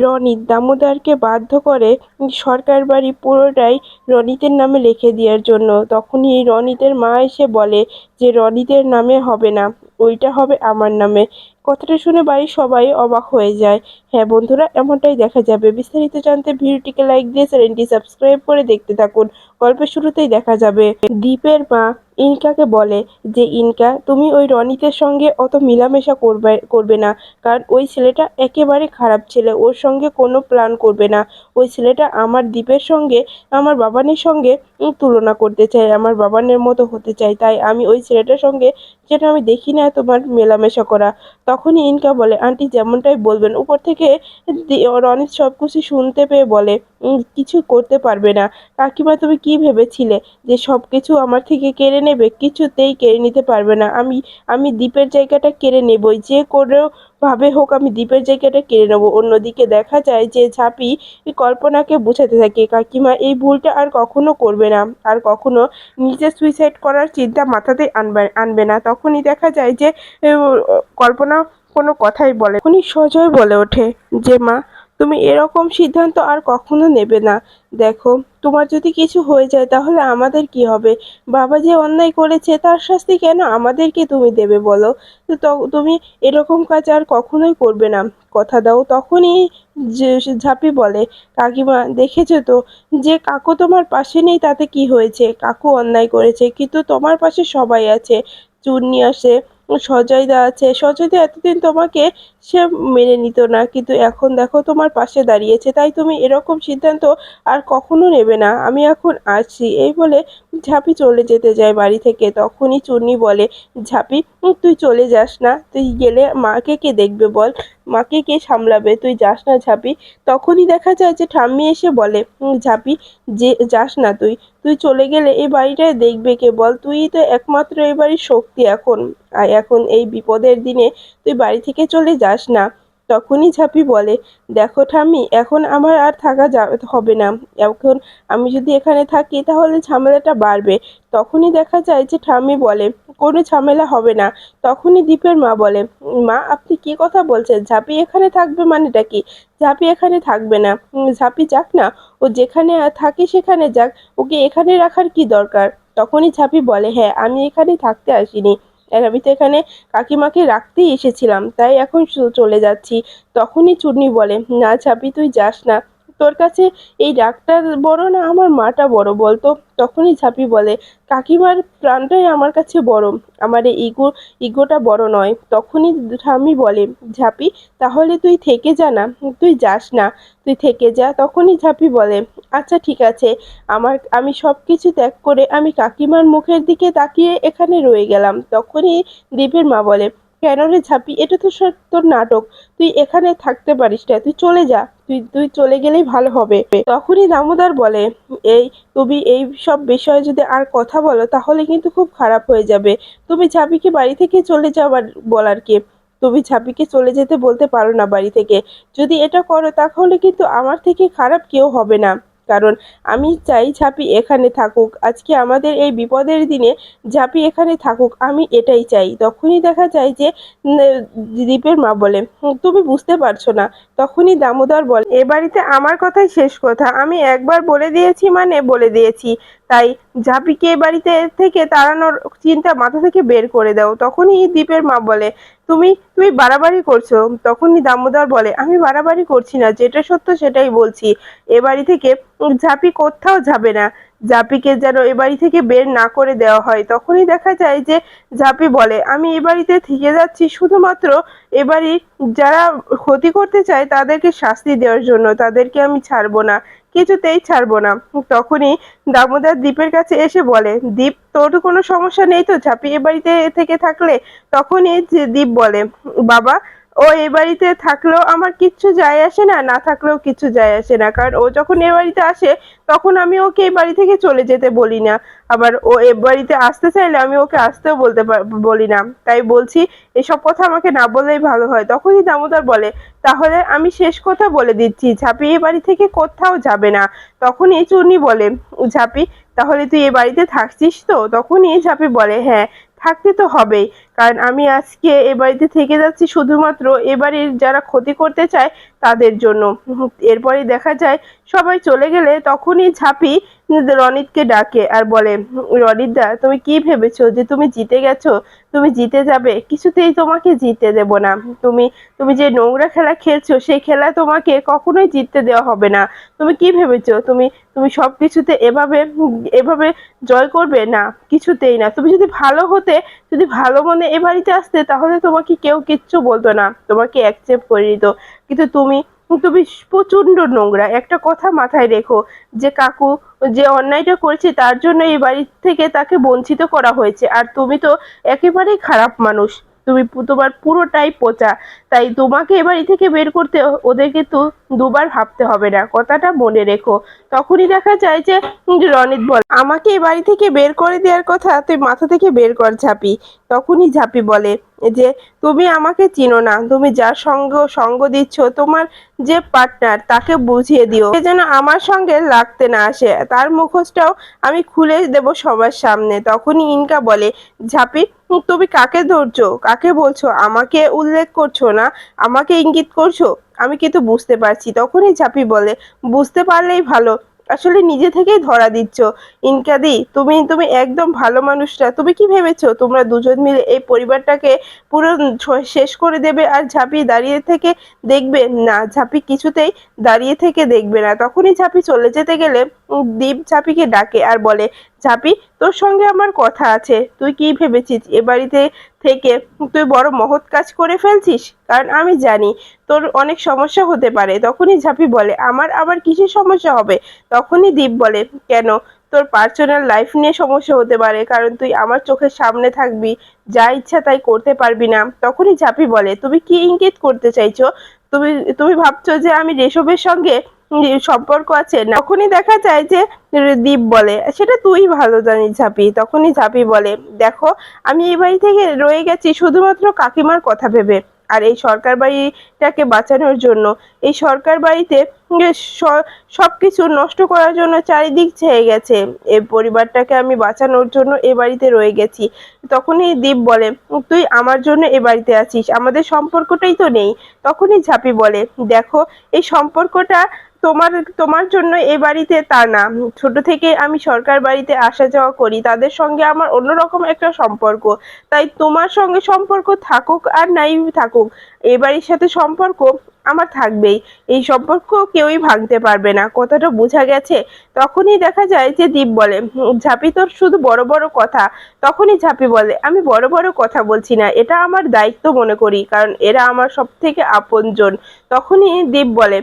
রনিত দামোদরকে বাধ্য করে সরকার বাড়ি পুরোটাই রনিতের নামে লিখে দেওয়ার জন্য। তখনই রনিতের মা এসে বলে যে রনিতের নামে হবে না, ওইটা হবে আমার নামে। কথাটা শুনে বাড়ির সবাই অবাক হয়ে যায়। হ্যাঁ বন্ধুরা, এমনটাই দেখা যাবে। বিস্তারিত জানতে ভিডিওটিকে লাইক দিয়ে চ্যানেলটি সাবস্ক্রাইব করে দেখতে থাকুন। গল্পের শুরুতেই দেখা যাবে দীপের মা ইনকাকে বলে যে ইনকা, তুমি ওই রনিতের সঙ্গে অত মেলামেশা করবে না, কারণ ওই ছেলেটা একেবারে খারাপ ছেলে, ওর সঙ্গে কোনো প্ল্যান করবে না। ওই ছেলেটা আমার দীপের সঙ্গে, আমার বাবানের সঙ্গে তুলনা করতে চায়, আমার বাবানের মতো হতে চায়, তাই আমি ওই ছেলেটার সঙ্গে, যেটা আমি দেখি না তোমার মেলামেশা করা। তখনই ইনকা বলে, আন্টি যেমনটাই বলবেন। উপর থেকে রনিত সবকিছু শুনতে পেয়ে বলে, কিছু করতে পারবে না। কাকিমা তুমি কি ভেবেছিলে যে সবকিছু আমার থেকে কেড়ে নেবে? কিছুতেই কেড়ে নিতে পারবে না। আমি দীপের জায়গাটা কেড়ে নেবই, যে করেও ভাবে হোক আমি দীপের জায়গাটা কেড়ে নেবো। অন্যদিকে দেখা যায় যে ঝাঁপি কল্পনাকে বোঝাতে থাকে, কাকিমা এই ভুলটা আর কখনো করবে না, আর কখনো নিজে সুইসাইড করার চিন্তা মাথাতে আনবে না। তখনই দেখা যায় যে কল্পনা কোনো কথাই বলে। তখনই সজয় বলে ওঠে যে মা, তুমি এরকম সিদ্ধান্ত আর কখনো নেবে না। দেখো, তোমার যদি কিছু হয়ে যায় তাহলে আমাদের কি হবে? বাবা যে অন্যায় করেছে তার শাস্তি কেন আমাদেরকে তুমি দেবে বলো? তো তুমি এরকম কাজ আর কখনোই করবে না, কথা দাও। তখনই ঝাঁপি বলে, কাকিমা দেখেছো তো, যে কাকু তোমার পাশে নেই তাতে কি হয়েছে? কাকু অন্যায় করেছে, কিন্তু তোমার পাশে সবাই আছে। চূর্ণি আসে, সজয়দা আছে। সজয়দা এতদিন তোমাকে সে মেনে নিত না, কিন্তু এখন দেখো তোমার পাশে দাঁড়িয়েছে, তাই তুমি এরকম সিদ্ধান্ত আর কখনো নেবে না। আমি এখন আসছি। এই বলে ঝাঁপি চলে যেতে যায় বাড়ি থেকে। তখনই চূর্ণি বলে, ঝাঁপি তুই চলে যাস না, তুই গেলে মাকে কে দেখবে বল? মাকে কে সামলাবে? তুই যাস না ঝাঁপি। তখনই দেখা যায় যে ঠাম্মি এসে বলে, ঝাঁপি যে যাস না তুই, তুই চলে গেলে এই বাড়িটায় দেখবে কে বল? তুই তো একমাত্র এই বাড়ির শক্তি এখন, আর এখন এই বিপদের দিনে তুই বাড়ি থেকে চলে যাস না। তখনই ঝাঁপি বলে, দেখো ঠাম্মি, এখন আমার আর থাকা হবে না। এখন আমি যদি এখানে থাকি তাহলে ঝামেলাটা বাড়বে। তখনই দেখা যায় যে ঠাম্মি বলে, কোনো ঝামেলা হবে না। তখনই দীপের মা বলে, মা আপনি কি কথা বলছেন? ঝাঁপি এখানে থাকবে মানেটা কি? ঝাঁপি এখানে থাকবে না। ঝাঁপি যাক না, ও যেখানে থাকে সেখানে যাক, ওকে এখানে রাখার কি দরকার? তখনই ঝাঁপি বলে, হ্যাঁ আমি এখানে থাকতে আসিনি, আর আমি তো এখানে কাকিমাকে রাখতেই এসেছিলাম, তাই এখন চলে যাচ্ছি। তখনই চূর্ণি বলে, না ঝাঁপি তুই যাস না। তোর কাছে এই ডাক্তার বড় না আমার মাটা বড় বলতো? তখনই ঝাঁপি বলে, কাকিমার প্রাণটাই আমার কাছে বড়, আমার এই ইগোটা বড় নয়। তখনই ঠাম্মি বলে, ঝাঁপি তাহলে তুই থেকে যা না, তুই যাস না, তুই থেকে যা। তখনই ঝাঁপি বলে, আচ্ছা ঠিক আছে, আমি সব কিছু ত্যাগ করে আমি কাকিমার মুখের দিকে তাকিয়ে এখানে রয়ে গেলাম। তখনই দীপের মা বলে, কেন রে ঝাঁপি, এটা তো সব তোর নাটক, তুই এখানে থাকতে পারিস না, তুই চলে যা, তুই তুই চলে গেলেই ভালো হবে। তখনই দামোদর বলে, এই তুমি এই সব বিষয়ে যদি আর কথা বলো তাহলে কিন্তু খুব খারাপ হয়ে যাবে। তুমি ঝাঁপিকে বাড়ি থেকে চলে যাওয়ার বলার কে? তুমি ঝাঁপিকে চলে যেতে বলতে পারো না বাড়ি থেকে। যদি এটা করো তাহলে কিন্তু আমার থেকে খারাপ কেউ হবে না, কারণ আমি চাই ঝাঁপি এখানে থাকুক। আজকে আমাদের এই বিপদের দিনে ঝাঁপি এখানে থাকুক, আমি এটাই চাই। তখনই দেখা যায় যে উম, দীপের মা বলে, তুমি বুঝতে পারছো না। তখনই দামোদর বলে, এ বাড়িতে আমার কথাই শেষ কথা, আমি একবার বলে দিয়েছি মানে বলে দিয়েছি, তাই ঝাঁপিকে এ বাড়িতে থেকে তাড়ানোর চিন্তা মাথা থেকে বের করে দাও। তখনই দীপের মা বলে, তুমি তুমি বাড়াবাড়ি করছো। তখনই দামোদর বলে, আমি বাড়াবাড়ি করছি না, যেটা সত্য সেটাই বলছি। এ বাড়ি থেকে ঝাঁপি কোথাও যাবে না, ঝাঁপিকে যেন এ বাড়ি থেকে বের না করে দেওয়া হয়। তখনই দেখা যায় যে ঝাঁপি বলে, আমি এ বাড়িতে থেকে যাচ্ছি শুধুমাত্র এ বাড়ির যারা ক্ষতি করতে চায় তাদেরকে শাস্তি দেওয়ার জন্য, তাদেরকে আমি ছাড়বো না, কিছুতেই ছাড়বো না। তখনই দামোদর দ্বীপের কাছে এসে বলে, দ্বীপ তোর কোনো সমস্যা নেই তো ঝাঁপি এ বাড়িতে থেকে থাকলে? তখনই দ্বীপ বলে, বাবা ও এ বাড়িতে থাকলেও আমার কিচ্ছু যায় আসে না, না থাকলেও কিছু যায় আসে না, কারণ ও যখন এ বাড়িতে আসে তখন আমি ওকে এই বাড়ি থেকে চলে যেতে বলি না, আবার ও এ বাড়িতে আসতে চাইলে আমি ওকে আসতেও বলি না। তাই বলছি এসব কথা আমাকে না বললেই ভালো হয়। তখনই দামোদর বলে, তাহলে আমি শেষ কথা বলে দিচ্ছি, ঝাঁপি এ বাড়ি থেকে কোথাও যাবে না। তখনই চুনি বলে, ঝাঁপি তাহলে তুই এ বাড়িতে থাকছিস তো? তখনই ঝাঁপি বলে, হ্যাঁ থাকতে তো হবেই, কারণ আমি আজকে এ বাড়িতে থেকে যাচ্ছি শুধুমাত্র এ বাড়ির যারা ক্ষতি করতে চায় তাদের জন্য। এরপরে দেখা যায় সবাই চলে গেলে তখনই ঝাঁপি রনিতকে ডাকে আর বলে, রনিতদা তুমি কি ভেবেছো যে তুমি জিতে গেছো, তুমি জিতে যাবে? কিছুতেই তোমাকে জিততে দেব না। তুমি তুমি যে নোংরা খেলা খেলছো সেই খেলা তোমাকে কখনোই জিততে দেওয়া হবে না। তুমি কি ভেবেছো তুমি তুমি সবকিছুতে এভাবে এভাবে জয় করবে? না, কিছুতেই না। তুমি যদি ভালো হতে, যদি ভালো মনে এ বাড়িতে আসতে, তাহলে তোমাকে কেউ কিচ্ছু বলতো না, তোমাকে অ্যাকসেপ্ট করে নিত। কিন্তু তুমি তুমি প্রচন্ড নোংরা। একটা কথা মাথায় রেখো, যে কাকু যে অন্যায়টা করেছে তার জন্য এই বাড়ি থেকে তাকে বঞ্চিত করা হয়েছে, আর তুমি তো একেবারেই খারাপ মানুষ। তোমার পুরোটাই পচা। তাই তোমাকে এ বাড়ি থেকে বের করতে ওদের কিন্তু দুবার ভাবতে হবে না, কথাটা মনে রেখো। তখনই দেখা যায় যে রনিত বলে, আমাকে এ বাড়ি থেকে বের করে দেওয়ার কথা তুই মাথা থেকে বের কর ঝাঁপি। তখনই ঝাঁপি বলে যে তুমি আমাকে চিনো না, তুমি যার সঙ্গ দিচ্ছ, তোমার যে পার্টনার, তাকে বুঝিয়ে দিও সে যেন আমার সঙ্গে লাগতে না আসে, তার মুখোশটাও আমি খুলে দেব সবার সামনে। তখনই ইনকা বলে, ঝাঁপি তুমি কাকে ধরছো, কাকে বলছো? আমাকে উল্লেখ করছো না, আমাকে ইঙ্গিত করছো? আমি কিন্তু বুঝতে পারছি। তখনই ঝাঁপি বলে, বুঝতে পারলেই ভালো, আসলে নিজে থেকেই ধরা দিচ্ছ। ইনকাদি তুমি তুমি একদম ভালো মানুষটা। তুমি কি ভেবেছো তোমরা দুজন মিলে এই পরিবারটাকে পুরো শেষ করে দেবে আর ঝাঁপি দাঁড়িয়ে থেকে দেখবে? না, ঝাঁপি কিছুতেই দাঁড়িয়ে থেকে দেখবে না। তখনই ঝাঁপি চলে যেতে গেলে দীপ ঝাঁপিকে ডাকে আর বলে, ঝাঁপি তোর সঙ্গে আমার কথা আছে। তুই কি ভেবেছিস এ বাড়িতে থেকে তুই বড় মহৎ কাজ করে ফেলছিস? কারণ আমি জানি তোর অনেক সমস্যা হতে পারে। তখনই ঝাঁপি বলে, আমার আবার কিসের সমস্যা হবে? তখনই দীপ বলে, কেন, তোর পার্সোনাল লাইফ নিয়ে সমস্যা হতে পারে, কারণ তুই আমার চোখের সামনে থাকবি, যা ইচ্ছা তাই করতে পারবি না। তখনই ঝাঁপি বলে, তুমি কি ইঙ্গিত করতে চাইছো? তুমি তুমি ভাবছো যে আমি রেশবের সঙ্গে সম্পর্ক আছে? না। তখনই দেখা যায় যে দীপ বলে, সেটা তুই ভালো জানিস ঝাঁপি। তখনই ঝাঁপি বলে, দেখো আমি এই বাড়ি থেকে রয়ে গেছি শুধুমাত্র কাকিমার কথা ভেবে, আর এই সরকার বাড়িটাকে বাঁচানোর জন্য। এই সরকার বাড়িতে সবকিছু নষ্ট করার জন্য চারিদিক ছেয়ে গেছে। এই পরিবারটাকে আমি বাঁচানোর জন্য এ বাড়িতে রয়ে গেছি। তখনই দীপ বলে, তুই আমার জন্য এ বাড়িতে আছিস, আমাদের সম্পর্কটাই তো নেই। তখনই ঝাঁপি বলে, দেখো এই সম্পর্কটা তোমার তোমার জন্য এ বাড়িতে তা না। ছোট থেকে আমি সরকার বাড়িতে আসা যাওয়া করি, তাদের সঙ্গে আমার অন্যরকম একটা সম্পর্ক। তাই তোমার সঙ্গে সম্পর্ক থাকুক আর নাই থাকুক, এ বাড়ির সাথে সম্পর্ক আমার থাকবেই। এই সম্পর্ক কেউই ভাঙতে পারবে না। কথাটা বোঝা গেছে? তখনই দেখা যায় যে দীপ বলে, ঝাঁপি তোর শুধু বড় বড় কথা। তখনই ঝাঁপি বলে, আমি বড় বড় কথা বলছি না, এটা আমার দায়িত্ব মনে করি, কারণ এরা আমার সব থেকে আপনজন। তখনই দীপ বলে,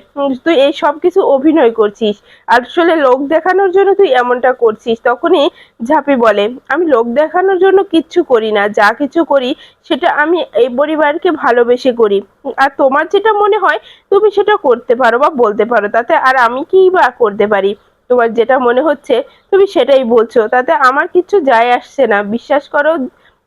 তুই এই সব কিছু অভিনয় করছিস, আসলে লোক দেখানোর জন্য তুই এমনটা করছিস। তখনই ঝাঁপি বলে, আমি লোক দেখানোর জন্য কিচ্ছু করি না, যা কিছু করি সেটা আমি এই পরিবারকে ভালোবেসে করি। আর তোমার যেটা মনে হয় তুমি সেটা করতে পারো বা বলতে পারো, তাতে আর আমি কি বা করতে পারি? তোমার যেটা মনে হচ্ছে তুমি সেটাই বলছো, তাতে আমার কিচ্ছু যায় আসছে না, বিশ্বাস করো।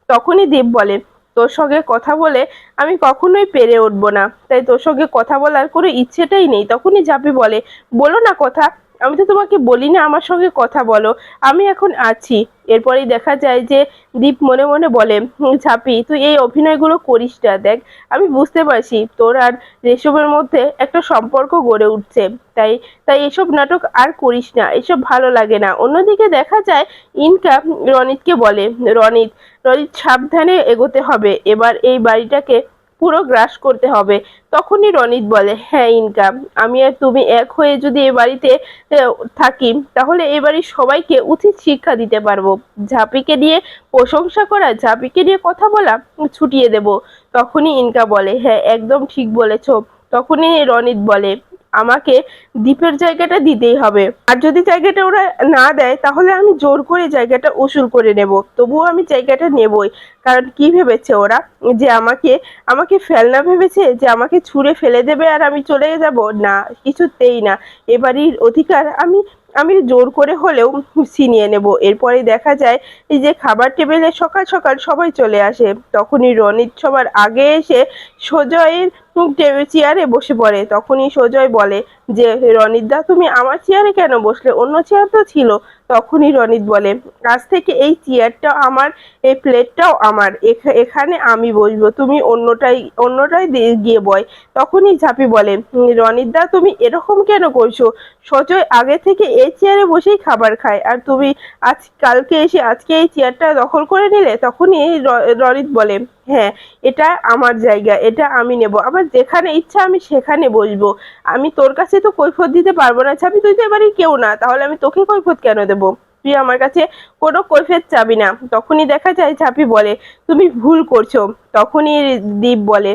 তখনই দীপ বলে, তোর সঙ্গে কথা বলে আমি কখনোই পেরে উঠবো না, তাই তোর সঙ্গে কথা বলার কোনো ইচ্ছেটাই নেই। তখনই ঝাঁপি বলে, বলো না কথা, আমি তো তোমাকে বলি না আমার সঙ্গে কথা বলো, আমি এখন আছি। এরপরেই দেখা যায় যে দীপ মনে মনে বলে, ঝাঁপি তুই এই অভিনয়গুলো করিস না, দেখ আমি বুঝতে পারছি তোর আর রেশমের মধ্যে একটা সম্পর্ক গড়ে উঠছে, তাই তাই এসব নাটক আর করিস না, এসব ভালো লাগে না। অন্যদিকে দেখা যায় ইনকা রনিতকে বলে, রনিত রনিত সাবধানে এগোতে হবে, এবার এই বাড়িটাকে পুরো গ্রাস করতে হবে। তখনই রনিত বলে, হ্যাঁ ইনকা, আমি আর তুমি এক হয়ে যদি এ বাড়িতে থাকি, তাহলে এ বাড়ির সবাইকে উচিত শিক্ষা দিতে পারবো। ঝাঁপিকে নিয়ে প্রশংসা করা, ঝাঁপিকে নিয়ে কথা বলা ছুটিয়ে দেব। তখনই ইনকা বলে, হ্যাঁ একদম ঠিক বলেছ। তখনই রনিত বলে, আমাকে দ্বীপের জায়গাটা দিতেই হবে, আর যদি জায়গাটা ওরা না দেয় তাহলে আমি জোর করে জায়গাটা উসুল করে নেব, তবুও আমি জায়গাটা নেবই। কারণ কি ভেবেছে ওরা, যে আমাকে আমাকে ফেলনা ভেবেছে, যে আমাকে ছুঁড়ে ফেলে দেবে আর আমি চলে যাব? না, কিছুতেই না। এবারের অধিকার আমি আমি জোর করে হলেও ছিনিয়ে নেব। এরপরে দেখা যায় এই যে খাবার টেবিলে সকাল সকাল সবাই চলে আসে। তখনই রনিত সবার আগে এসে সুজয়ের চেয়ারে বসে পড়ে। তখনই সুজয় বলে যে, রনিতদা তুমি আমার চেয়ারে কেন বসলে? অন্য চেয়ার তো ছিল, তখনই রনিত বলে, আজ থেকে এই চেয়ারটাও আমার, এই প্লেটটাও আমার, এখানে আমি বসবো, তুমি অন্যটাই গিয়ে বয়। তখনই ঝাঁপি বলে, রনিত দা তুমি এরকম কেন করছো? সজয় আগে থেকে এই চেয়ারে বসেই খাবার খায়, আর তুমি কালকে এসে আজকে এই চেয়ারটা দখল করে নিলে। তখনই রনিত বলে, হ্যাঁ, এটা আমার জায়গা, এটা আমি নেব, আমার যেখানে ইচ্ছা আমি সেখানে বসবো। আমি তোর কাছে তো কৈফিয়ত দিতে পারবো না ছাবি, তুই তো এবারে কেউ না, তাহলে আমি তোকে কৈফিয়ত কেন দেবো? তুই আমার কাছে কোনো কৈফিয়ত চাবি না। তখনই দেখা যায় ঝাঁপি বলে, তুমি ভুল করছো। তখনই দীপ বলে,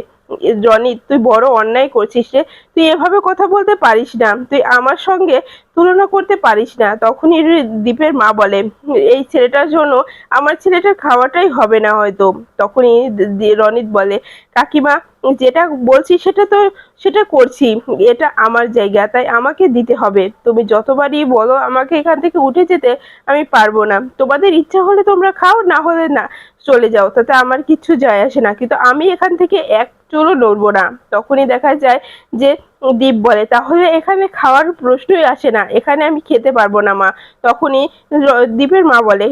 রনিত তুই বড় অন্যায় করছিস রে, তুই এভাবে কথা বলতে পারিস না, তুই আমার সঙ্গে তুলনা করতে পারিস না। তখনই দীপের মা বলে, এই ছেলেটার জন্য আমার ছেলেটার খাওয়াটাই হবে না হয়তো। তখনই রনিত বলে, কাকিমা যেটা বলছি সেটা করছি, এটা আমার জায়গা, তাই আমাকে দিতে হবে। তুমি যতবারই বলো আমাকে এখান থেকে উঠে যেতে, আমি পারবো না। তোমাদের ইচ্ছা হলে তোমরা খাও, না হলে না চলে যাও, তাতে আমার কিচ্ছু যায় আসে না, কিন্তু আমি এখান থেকে এক চুলও নড়বো না। তখনই দেখা যায় যে দীপ বলে, তাহলে এখানে খাওয়ার প্রশ্নই আসে না, এখানে আমি খেতে পারবো না মা। তখনই দীপের মা বলে,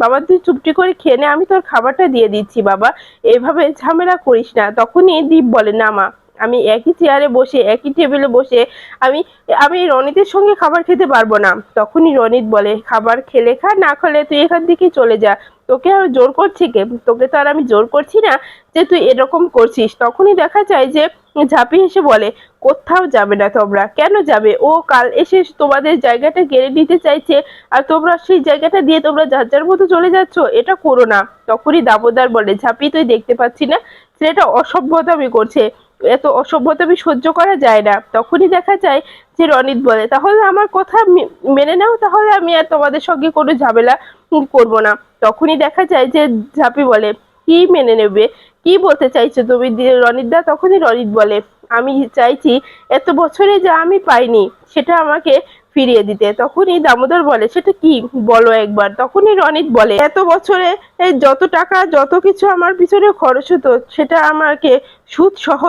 বাবা তুই চুপটি করে খেয়ে নে, আমি তোর খাবারটা দিয়ে দিচ্ছি বাবা, এভাবে ঝামেলা করিস না। তখনই দীপ বলে, না মা, আমি একই চেয়ারে বসে একই টেবিলে বসে আমি আমি রনিতের সঙ্গে খাবার খেতে পারবো না। তখনই রনিত বলে, খাবার খেলে খা, না খেলে তুই এখান থেকে চলে যা, তোকে আর জোর করছি কে? তোকে তো আর আমি জোর করছি না যে তুই এরকম করছিস। তখনই দেখা যায় যে ঝাঁপি এসে বলে, কোথাও যাবে না তোমরা। কেন যাবে? ও কাল এসে তোমাদের জায়গাটা কেড়ে নিতে চাইছে, আর তোমরা সেই জায়গাটা দিয়ে তোমরা যার যার মতো চলে যাচ্ছ, এটা করো না। তখনই দামোদর বলে, ঝাঁপি তুই দেখতে পাচ্ছি না ছেলেটা অসভ্যতামি করছে, এত অসভ্যতামি সহ্য করা যায় না। তখনই দেখা যায় যে রনিত বলে, তাহলে আমার কথা মেনে নাও, তাহলে আমি আর তোমাদের সঙ্গে কোনো ঝামেলা করবো না। তখনই দেখা যায় যে ঝাঁপি বলে, কি মেনে নেবে, কি বলতে চাইছো তুমি রনিত দা? তখনই রনিত বলে, আমি চাইছি এত বছরে যা আমি পাইনি সেটা আমাকে ফিরিয়ে দিতে। তখনই দামোদর বলে, সেটা কি বলো একবার। তখনই রনিত বলে, এত বছরে যত টাকা যত কিছু আমার পিছনে খরচ হতো সেটা আমাকে সুদ সহ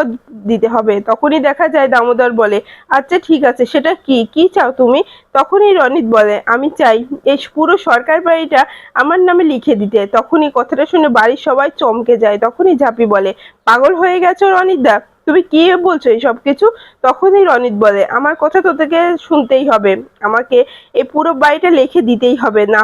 দিতে হবে। তখনই দেখা যায় দামোদর বলে, আচ্ছা ঠিক আছে, সেটা কি কি চাও তুমি? তখনই রনিত বলে, আমি চাই এই পুরো সরকার বাড়িটা আমার নামে লিখে দিতে। তখনই কথাটা শুনে বাড়ির সবাই চমকে যায়। তখনই ঝাঁপি বলে, পাগল হয়ে গেছো রনিত দা, তুমি কি বলছো এই সব কিছু? তখনই রনিত বলে, আমার কথা তোদেরকে শুনতেই হবে, আমাকে এই পুরো বাড়িটা লিখে দিতেই হবে, না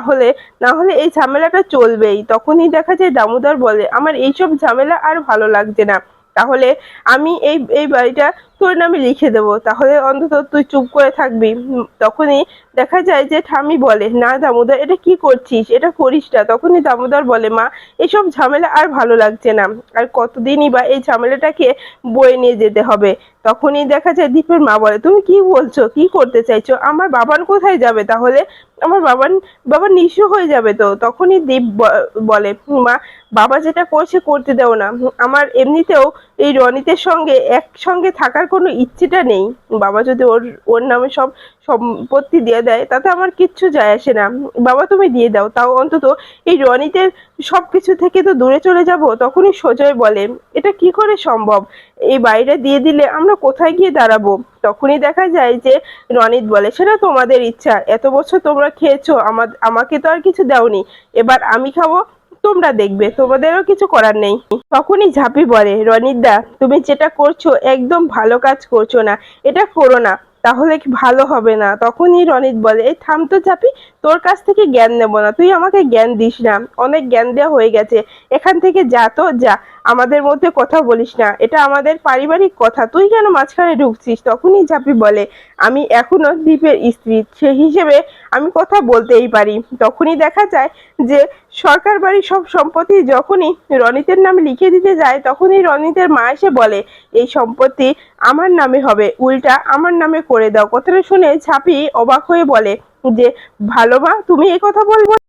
হলে এই ঝামেলাটা চলবেই। তখনই দেখা যায় দামোদর বলে, আমার এইসব ঝামেলা আর ভালো লাগছে না, তাহলে আমি এই বাড়িটা তোর নামে লিখে দেবো, তাহলে অন্তত তুই চুপ করে থাকবি। তখনই দেখা যায় যে ঠামি বলে, না দামোদর এটা কি করছিস, এটা করিস না। তখনই দামোদর বলে, মা এসব ঝামেলা আর ভালো লাগছে না, আর কতদিনই বা এই ঝামেলাটাকে বয়ে নিয়ে যেতে হবে। তখনই দেখা যায় দীপের মা বলে, তুমি কি বলছো, কি করতে চাইছো? আমার বাবান কোথায় যাবে তাহলে? আমার বাবা নিঃস্ব হয়ে যাবে তো। তখনই দীপ বলে, মা বাবা যেটা করছে করতে দাও না, আমার এমনিতেও এই রনিতের সঙ্গে একসঙ্গে থাকার কোনো ইচ্ছেটা নেই। বাবা যদি ওর নামে সব সম্পত্তি দিয়ে দেয় তাতে আমার কিচ্ছু যায় আসে না, বাবা তুমি দিয়ে দাও, তাও অন্তত এই রনিতের সবকিছু থেকে তো দূরে চলে যাব। তখনই সজয় বলে, এটা কি করে সম্ভব, এই বাড়িটা দিয়ে দিলে আমরা কোথায় গিয়ে দাঁড়াবো? তখনই দেখা যায় যে রনিত বলে, সেটা তোমাদের ইচ্ছা, এত বছর তোমরা খেয়েছো, আমাকে তো আর কিছু দাওনি, এবার আমি খাবো, তোমরা দেখবে, তোমাদেরও কিছু করার নেই। তখনই ঝাঁপি বলে, রনিত দা তুমি যেটা করছো একদম ভালো কাজ করছো না, এটা করো না, তাহলে কি ভালো হবে না। তখনই রনিত বলে, এই থাম তো ঝাঁপি, তোর কাছ থেকে জ্ঞান নেবো না, তুই আমাকে জ্ঞান দিস না, অনেক জ্ঞান দেওয়া হয়ে গেছে, এখান থেকে যা তো যা, আমাদের মধ্যে কথা বলিস না, এটা আমাদের পারিবারিক কথা, তুই কেন মাঝখানে ঢুকছিস? তখনই ঝাঁপি বলে, আমি এখনো দীপের স্ত্রী, সে হিসেবে আমি কথা বলতেই পারি। তখনই দেখা যায় যে সরকার বাড়ির সব সম্পত্তি যখনই রনিতের নামে লিখে দিতে যায়, তখনই রনিতের মা এসে বলে, এই সম্পত্তি আমার নামে হবে, উল্টা আমার নামে করে দাও। কথাটা শুনে ঝাঁপি অবাক হয়ে বলে যে, ভালো মা, তুমি এই কথা বলবো?